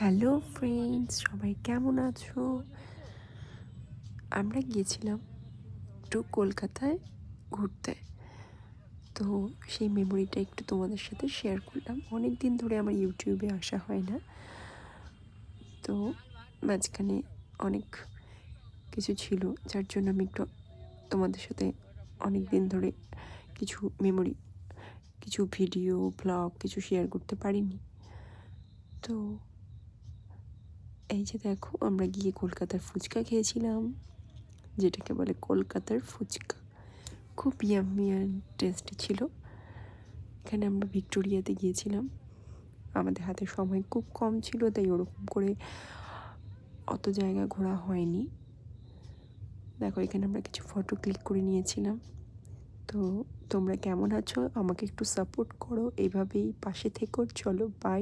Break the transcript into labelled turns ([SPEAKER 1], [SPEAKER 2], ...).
[SPEAKER 1] Hello friends, সবাই কেমন আছো? আমরা গিয়েছিলাম একটু কলকাতায় ঘুরতে। তো সেই মেমোরিটা একটু তোমাদের সাথে শেয়ার করলাম। অনেক দিন ধরে আমার ইউটিউবে আসা হয় না, তো মাঝখানে অনেক কিছু ছিল, যার জন্য আমি একটু তোমাদের সাথে অনেক দিন ধরে কিছু মেমোরি, কিছু ভিডিও ব্লগ কিছু শেয়ার করতে পারিনি। তো এই যে দেখো, আমরা গিয়ে কলকাতার ফুচকা খেয়েছিলাম, যেটাকে বলে কলকাতার ফুচকা। খুব ইয়াম্মি অ্যান্ড টেস্টি ছিল। এখানে আমরা ভিক্টোরিয়াতে গিয়েছিলাম। আমাদের হাতে সময় খুব কম ছিল, তাই ওরকম করে অত জায়গা ঘোরা হয়নি। দেখো, এখানে আমরা কিছু ফটো ক্লিক করে নিয়েছিলাম। তো তোমরা কেমন আছো? আমাকে একটু সাপোর্ট করো, এইভাবেই পাশে থেকো। চলো, বাই।